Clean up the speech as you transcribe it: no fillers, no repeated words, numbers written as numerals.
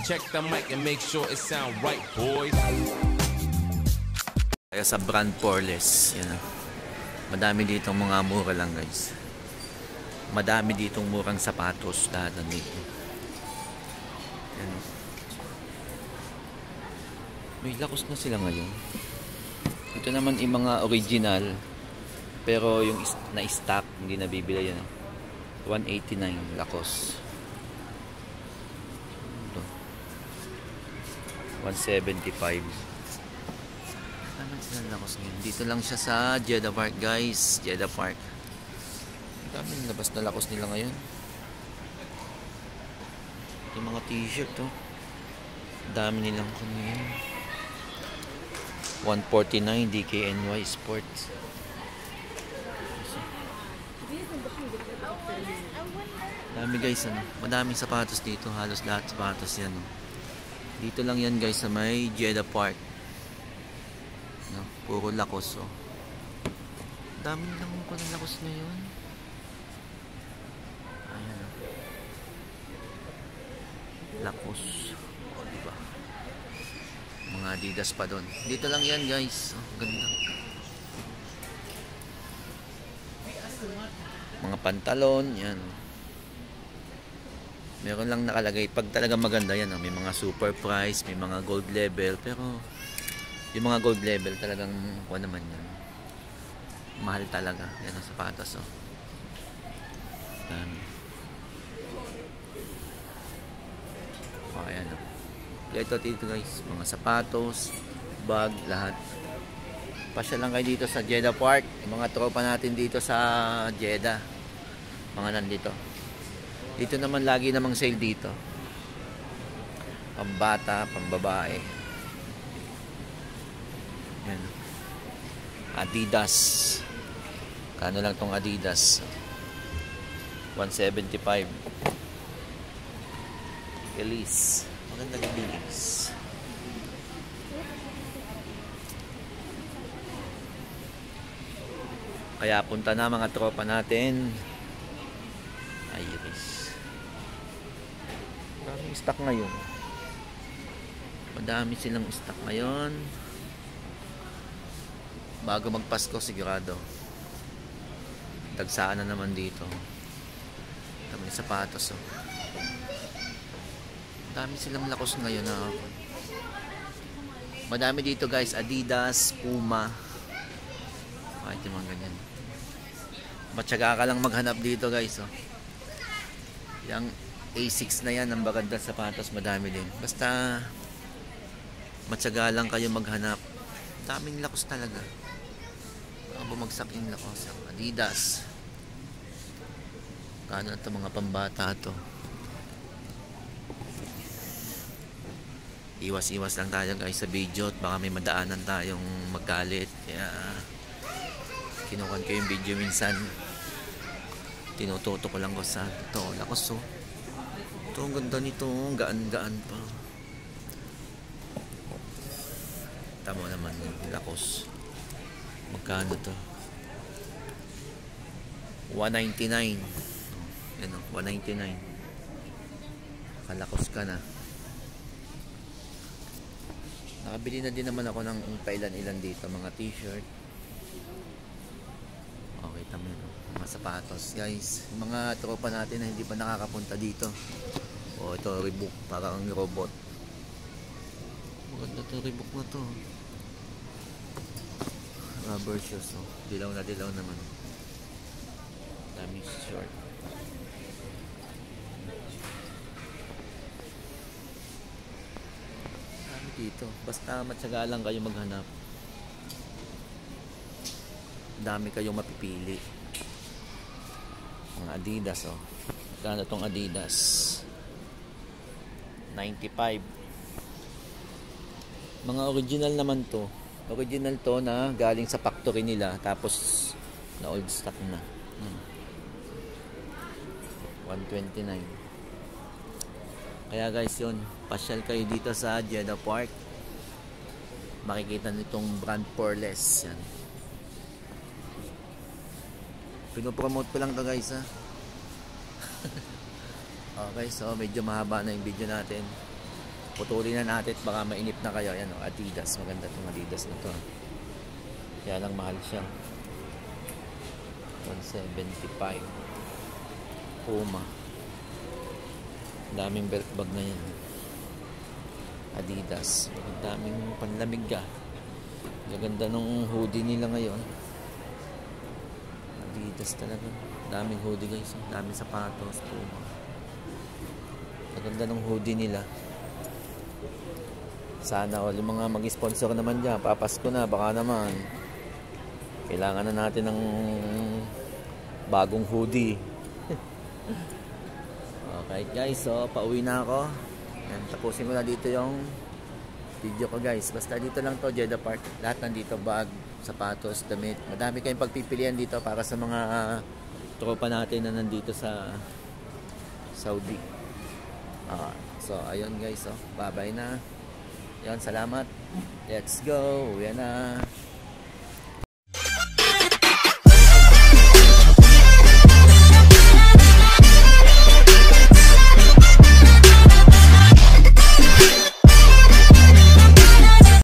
Check the mic and make sure it sound right, boys. Kaya sa brand Poreless, yan. Madami ditong mga mura lang, guys. Madami ditong murang sapatos lahat dito. Yan. May lakos na sila ngayon. Ito naman yung mga original, pero yung na-stock, hindi nabibili yan. 189 lakos. 175. Ano sila lakos ngayon? Dito lang siya sa Jeddah Park, guys. Jeddah Park. Daming labas na lakos nila ngayon. Yung mga t-shirt, oh. Dami nilang kunin. 149 DKNY Sports. Dami, guys, ano. Madaming sapatos dito. Halos lahat sapatos yan, oh. Dito lang yan, guys, sa may Jeddah Park. No, puro lakos, oh. Dami nilang pala lakos ngayon. Ayan, oh. Lakos, oh, diba? Mga Adidas pa doon. Dito lang yan, guys, oh, ganda. Mga pantalon, yan. Meron lang nakalagay pag talaga maganda yan, oh. May mga super price, may mga gold level, pero yung mga gold level talagang kuha naman yan, mahal talaga yan ang sapatos, oh. Ayan, oh. Ito dito, guys, mga sapatos, bag, lahat. Pasya lang kayo dito sa Jeddah Park. Yung mga tropa natin dito sa Jeddah, mga nandito. Dito naman lagi namang sale dito. Pambata, pambabae. Yan. Adidas. Kano lang tong Adidas? 175. Elise. Magandang Elise. Kaya punta na mga tropa natin. Iris. Maraming stock ngayon. Madami silang stock ngayon. Bago magpasko, sigurado. Tagsaan na naman dito. Dami sapatos, oh. Dami silang lakos ngayon, ah. Madami dito, guys. Adidas, Puma. Kahit yung mga ganyan. Matyaga ka lang maghanap dito, guys, oh. Yung A6 na yan, ang bagandang sapatos, madami din. Basta matyaga lang kayo maghanap. Daming lakos talaga. Baka bumagsak yung lakos. Adidas. Kano na ito, mga pambata to. Iwas-iwas lang tayo, guys, sa video at baka may madaanan tayong magalit. Kaya kinukuhan ko yung video minsan. Tinututo ko lang ko sa ito. Lakos, oh. Ito, ang ganda nito. Gaan-gaan pa. Tama naman yung lakos. Magkano to? 199. Yan, oh, 199. Kalakos ka na. Nakabili na din naman ako ng pailan-ilan dito. Mga t-shirt. Okay, tama yun. Mga sapatos, guys. Mga tropa natin na hindi pa nakakapunta dito. O, ito, Reebok. Parang robot. Maganda ito, Reebok na to. Rubber shoes, oh. Dilaw na dilaw naman. Dami short. Dami dito. Basta matyaga lang kayo maghanap. Dami kayong mapipili. Mga Adidas, oh. Kano tong Adidas? 95. Mga original naman to. Original to na galing sa factory nila, tapos na old stock na. 129. Kaya, guys, yun, pasyal kayo dito sa Jeddah Park. Makikita nitong brand Poreless. Yan. Pinopromote ko lang to, guys, ha. Okay, so medyo mahaba na yung video natin. putulin na natin, baka mainip na kayo. Ayan, oh, Adidas, maganda itong Adidas na to. Kaya lang mahal siya, 175. Puma, daming belt bag na yan. Adidas, daming panlamig ka. Gaganda nung hoodie nila ngayon. Adidas talaga, daming hoodie guys, daming sapatos. Puma, gaganda nung hoodie nila. Sana all yung mga mag-sponsor naman dyan, papasko na, baka naman kailangan na natin ng bagong hoodie. Okay guys, so pauwi na ako. Yan, tapusin ko na dito yung video ko guys. Basta dito lang to, Jeddah Park. Lahat nandito, bag, sapatos, damit. Madami kayong pagpipilian dito para sa mga tropa natin na nandito sa Saudi. So ayun guys, bye bye na. Yan, salamat. Let's go. Yan na.